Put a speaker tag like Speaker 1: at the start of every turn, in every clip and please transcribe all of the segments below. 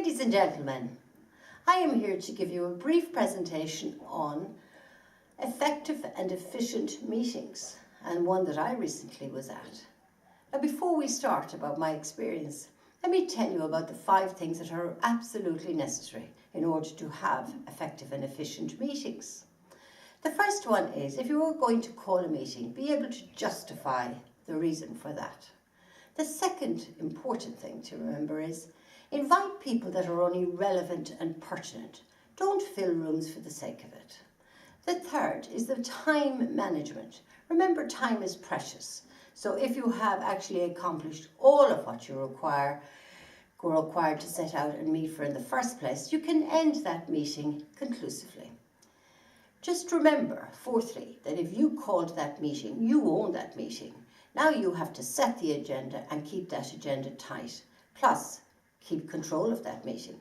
Speaker 1: Ladies and gentlemen, I am here to give you a brief presentation on effective and efficient meetings, and one that I recently was at. Now, before we start about my experience, let me tell you about the 5 things that are absolutely necessary in order to have effective and efficient meetings. The first one is, if you are going to call a meeting, be able to justify the reason for that. The second important thing to remember is, invite people that are only relevant and pertinent. Don't fill rooms for the sake of it. The third is the time management. Remember, time is precious. So if you have actually accomplished all of what you're required to set out and meet for in the first place, you can end that meeting conclusively. Just remember, fourthly, that if you called that meeting, you own that meeting. Now you have to set the agenda and keep that agenda tight. Plus, keep control of that meeting.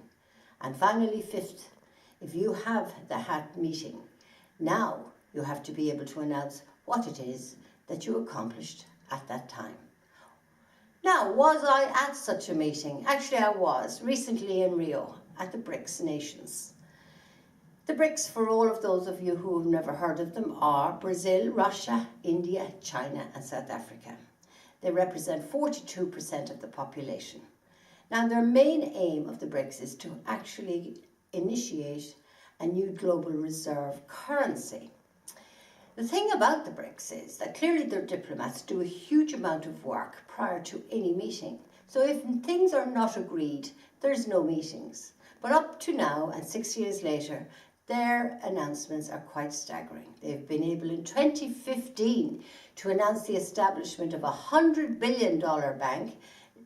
Speaker 1: And finally, fifth, if you have the meeting, now you have to be able to announce what it is that you accomplished at that time. Now, was I at such a meeting? Actually, I was recently in Rio at the BRICS nations. The BRICS, for all of those of you who have never heard of them, are Brazil, Russia, India, China and South Africa. They represent 42% of the population. Now, their main aim of the BRICS is to actually initiate a new global reserve currency. The thing about the BRICS is that clearly their diplomats do a huge amount of work prior to any meeting. So if things are not agreed, there's no meetings. But up to now, and 6 years later, their announcements are quite staggering. They've been able in 2015 to announce the establishment of a $100 billion bank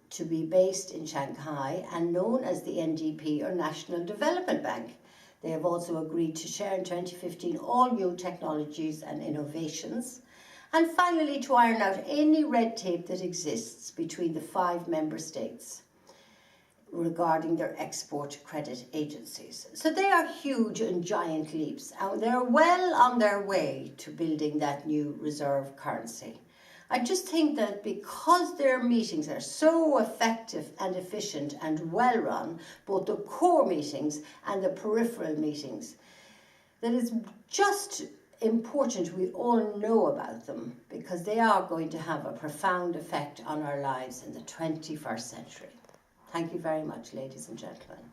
Speaker 1: to be based in Shanghai and known as the NDP, or National Development Bank. They have also agreed to share in 2015 all new technologies and innovations, and finally to iron out any red tape that exists between the 5 member states regarding their export credit agencies. So they are huge and giant leaps, and they're well on their way to building that new reserve currency. I just think that because their meetings are so effective and efficient and well run, both the core meetings and the peripheral meetings, that it's just important we all know about them, because they are going to have a profound effect on our lives in the 21st century. Thank you very much, ladies and gentlemen.